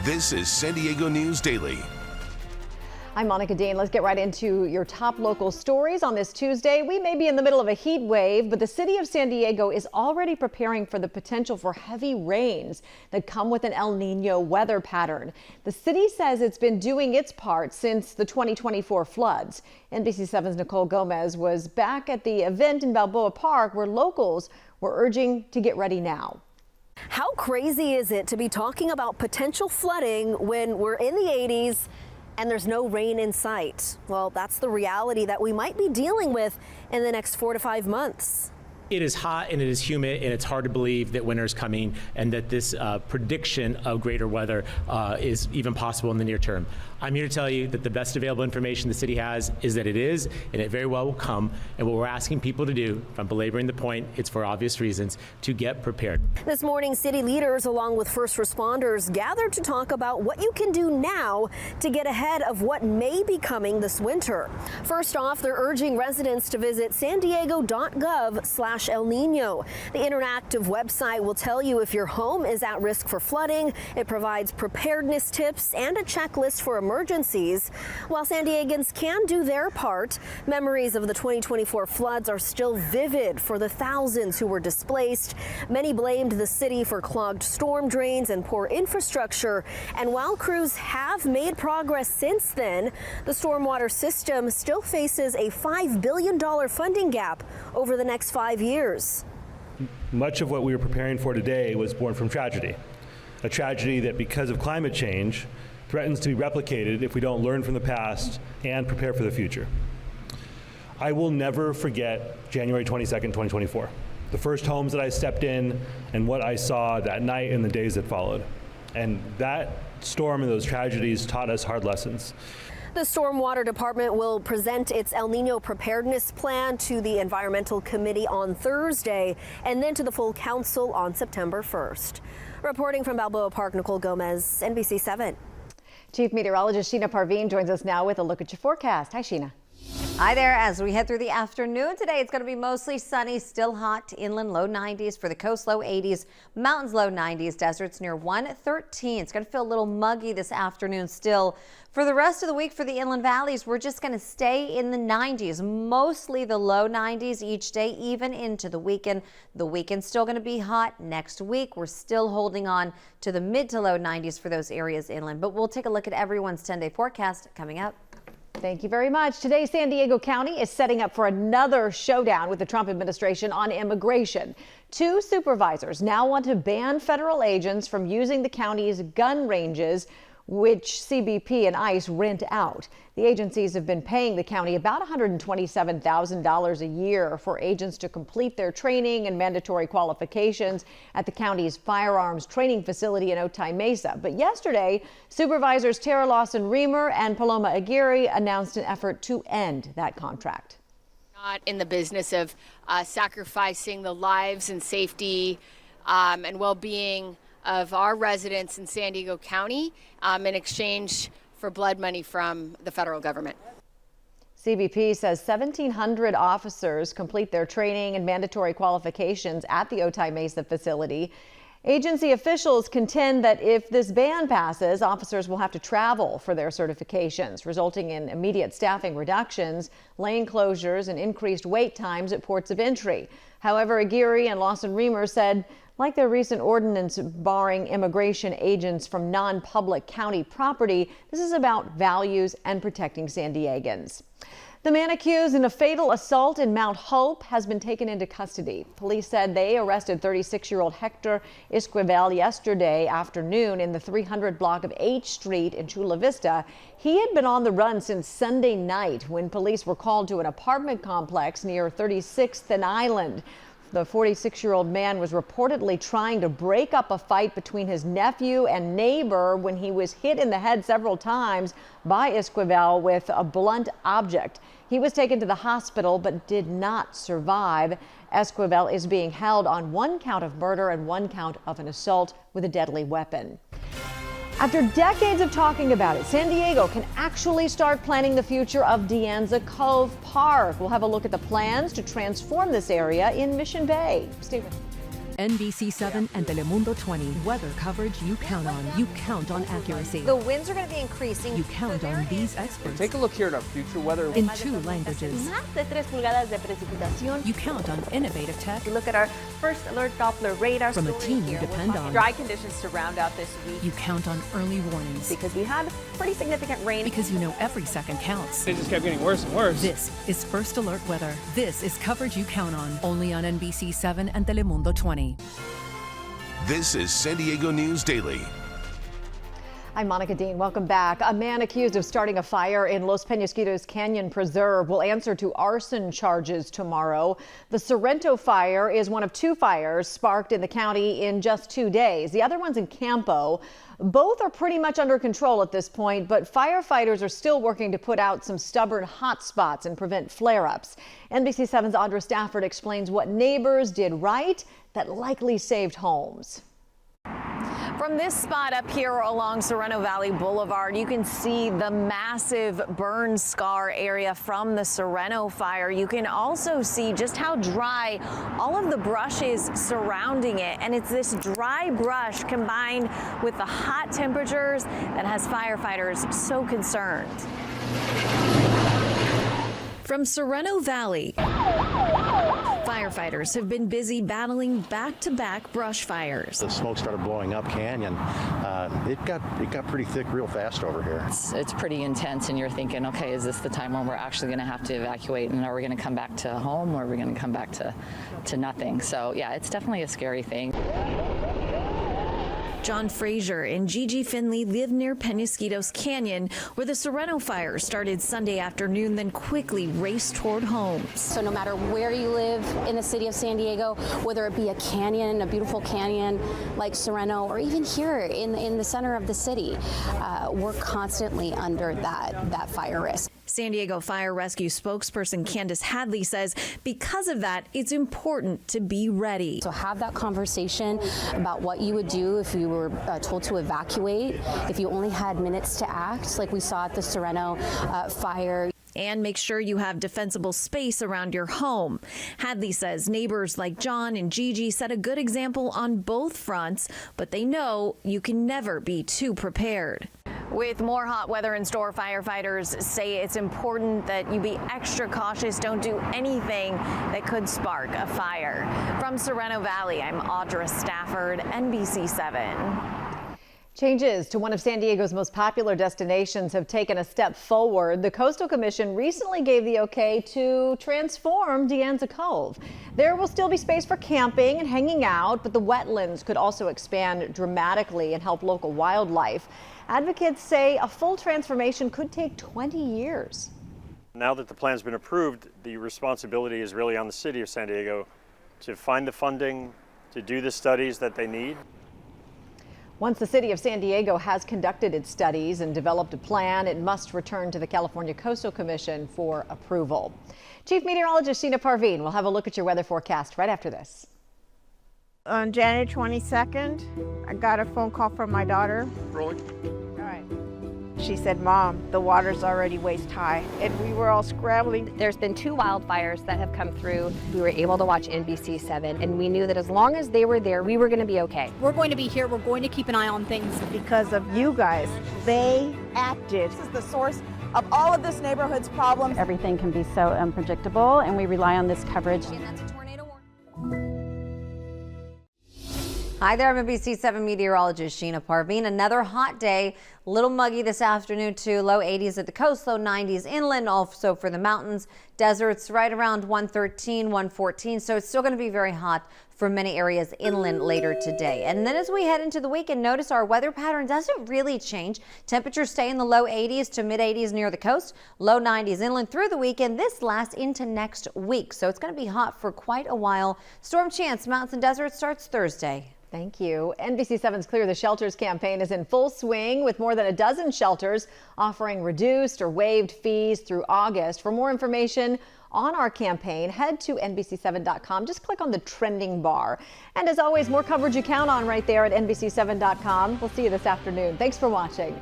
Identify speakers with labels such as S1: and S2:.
S1: This is San Diego News Daily.
S2: I'm Monica Dean. Let's get right into your top local stories on this Tuesday. We may be in the middle of a heat wave, but the city of San Diego is already preparing for the potential for heavy rains that come with an El Niño weather pattern. The city says it's been doing its part since the 2024 floods. NBC7's Nicole Gomez was back at the event in Balboa Park where locals were urging to get ready now.
S3: How crazy is it to be talking about potential flooding when we're in the 80s and there's no rain in sight? Well, that's the reality that we might be dealing with in the next 4 to 5 months.
S4: It is hot and it is humid, and it's hard to believe that winter is coming and that this prediction of greater weather is even possible in the near term. I'm here to tell you that the best available information the city has is that it is, and it very well will come. And what we're asking people to do, if I'm belaboring the point, it's for obvious reasons, to get prepared.
S3: This morning, city leaders, along with first responders, gathered to talk about what you can do now to get ahead of what may be coming this winter. First off, they're urging residents to visit sandiego.gov/El Niño. The interactive website will tell you if your home is at risk for flooding. It provides preparedness tips and a checklist for emergencies. While San Diegans can do their part, memories of the 2024 floods are still vivid for the thousands who were displaced. Many blamed the city for clogged storm drains and poor infrastructure. And while crews have made progress since then, the stormwater system still faces a $5 billion funding gap over the next 5 years.
S5: Much of what we were preparing for today was born from tragedy, a tragedy that because of climate change threatens to be replicated if we don't learn from the past and prepare for the future. I will never forget January 22nd, 2024, the first homes that I stepped in and what I saw that night and the days that followed. And that storm and those tragedies taught us hard lessons.
S3: The Stormwater Department will present its El Niño preparedness plan to the Environmental Committee on Thursday and then to the full council on September 1st. Reporting from Balboa Park, Nicole Gomez, NBC7.
S2: Chief Meteorologist Sheena Parveen joins us now with a look at your forecast. Hi, Sheena.
S6: Hi there. As we head through the afternoon today, it's going to be mostly sunny, still hot. Inland low 90s, for the coast low 80s, mountains low 90s, deserts near 113. It's going to feel a little muggy this afternoon still. For the rest of the week for the inland valleys, we're just going to stay in the 90s, mostly the low 90s each day, even into the weekend. The weekend's still going to be hot. Next week, we're still holding on to the mid to low 90s for those areas inland. But we'll take a look at everyone's 10-day forecast coming up.
S2: Thank you very much. Today, San Diego County is setting up for another showdown with the Trump administration on immigration. 2 supervisors now want to ban federal agents from using the county's gun ranges, which CBP and ICE rent out. The agencies have been paying the county about $127,000 a year for agents to complete their training and mandatory qualifications at the county's firearms training facility in Otay Mesa. But yesterday, Supervisors Tara Lawson-Remer and Paloma Aguirre announced an effort to end that contract.
S7: Not in the business of sacrificing the lives and safety and well-being of our residents in San Diego County in exchange for blood money from the federal government.
S2: CBP says 1,700 officers complete their training and mandatory qualifications at the Otay Mesa facility. Agency officials contend that if this ban passes, officers will have to travel for their certifications, resulting in immediate staffing reductions, lane closures, and increased wait times at ports of entry. However, Aguirre and Lawson-Remer said, like their recent ordinance barring immigration agents from non-public county property, this is about values and protecting San Diegans. The man accused in a fatal assault in Mount Hope has been taken into custody. Police said they arrested 36-year-old Hector Esquivel yesterday afternoon in the 300 block of H Street in Chula Vista. He had been on the run since Sunday night when police were called to an apartment complex near 36th and Island. The 46-year-old man was reportedly trying to break up a fight between his nephew and neighbor when he was hit in the head several times by Esquivel with a blunt object. He was taken to the hospital but did not survive. Esquivel is being held on 1 count of murder and 1 count of an assault with a deadly weapon. After decades of talking about it, San Diego can actually start planning the future of Anza Cove Park. We'll have a look at the plans to transform this area in Mission Bay. Stay with me.
S8: NBC7 and Telemundo 20. Weather coverage you count on. You count on accuracy.
S6: The winds are going to be increasing.
S8: You count on these experts.
S9: Take a look here at our future weather.
S8: In 2 languages.
S10: Más de 3 pulgadas de precipitación.
S8: You count on innovative tech.
S10: Look at our first alert Doppler radar.
S8: From a team you depend on.
S10: Dry conditions to round out this week.
S8: You count on early warnings.
S10: Because we had pretty significant rain.
S8: Because you know every second counts.
S9: It just kept getting worse and worse.
S8: This is First Alert Weather. This is coverage you count on. Only on NBC7 and Telemundo 20.
S1: This is San Diego News Daily.
S2: I'm Monica Dean. Welcome back. A man accused of starting a fire in Los Penasquitos Canyon Preserve will answer to arson charges tomorrow. The Sorrento fire is one of 2 fires sparked in the county in just 2 days. The other one's in Campo. Both are pretty much under control at this point, but firefighters are still working to put out some stubborn hot spots and prevent flare-ups. NBC7's Audra Stafford explains what neighbors did right that likely saved homes.
S11: From this spot up here along Sorrento Valley Boulevard, you can see the massive burn scar area from the Sorrento fire. You can also see just how dry all of the brush is surrounding it. And it's this dry brush combined with the hot temperatures that has firefighters so concerned. From Sorrento Valley, firefighters have been busy battling back-to-back brush fires.
S12: The smoke started blowing up canyon. It got pretty thick real fast over here.
S13: It's pretty intense, and you're thinking, okay, is this the time when we're actually going to have to evacuate, and are we going to come back to home, or are we going to come back to nothing? So yeah, it's definitely a scary thing.
S11: John Frazier and Gigi Finley live near Penasquitos Canyon, where the Sorrento fire started Sunday afternoon, then quickly raced toward homes.
S14: So no matter where you live in the city of San Diego, whether it be a canyon, a beautiful canyon like Sorrento, or even here in the center of the city, we're constantly under that fire risk.
S11: San Diego Fire Rescue spokesperson Candace Hadley says because of that, it's important to be ready.
S14: So have that conversation about what you would do if you were told to evacuate, if you only had minutes to act, like we saw at the Sorrento fire.
S11: And make sure you have defensible space around your home. Hadley says neighbors like John and Gigi set a good example on both fronts, but they know you can never be too prepared. With more hot weather in store, firefighters say it's important that you be extra cautious. Don't do anything that could spark a fire. From Sorrento Valley, I'm Audra Stafford, NBC7.
S2: Changes to one of San Diego's most popular destinations have taken a step forward. The Coastal Commission recently gave the okay to transform Anza Cove. There will still be space for camping and hanging out, but the wetlands could also expand dramatically and help local wildlife. Advocates say a full transformation could take 20 years.
S15: Now that the plan's been approved, the responsibility is really on the city of San Diego to find the funding, to do the studies that they need.
S2: Once the city of San Diego has conducted its studies and developed a plan, it must return to the California Coastal Commission for approval. Chief Meteorologist Sheena Parveen will have a look at your weather forecast right after this.
S16: On January 22nd, I got a phone call from my daughter.
S9: Rolling.
S16: All right. She said, Mom, the water's already waist high. And we were all scrambling.
S17: There's been 2 wildfires that have come through. We were able to watch NBC7, and we knew that as long as they were there, we were going to be okay.
S18: We're going to be here. We're going to keep an eye on things.
S16: Because of you guys, they acted.
S19: This is the source of all of this neighborhood's problems.
S20: Everything can be so unpredictable, and we rely on this coverage.
S14: And that's a tornado warning.
S6: Hi there, I'm NBC7 meteorologist Sheena Parveen. Another hot day, a little muggy this afternoon too. Low 80s at the coast, low 90s inland, also for the mountains. Deserts right around 113, 114. So it's still going to be very hot for many areas inland later today. And then as we head into the weekend, notice our weather pattern doesn't really change. Temperatures stay in the low 80s to mid 80s near the coast, low 90s inland through the weekend. This lasts into next week. So it's going to be hot for quite a while. Storm chance, mountains and deserts starts Thursday.
S2: Thank you. NBC7's Clear the Shelters campaign is in full swing with more than a dozen shelters offering reduced or waived fees through August. For more information on our campaign, head to NBC7.com. Just click on the trending bar. And as always, more coverage you count on right there at NBC7.com. We'll see you this afternoon. Thanks for watching.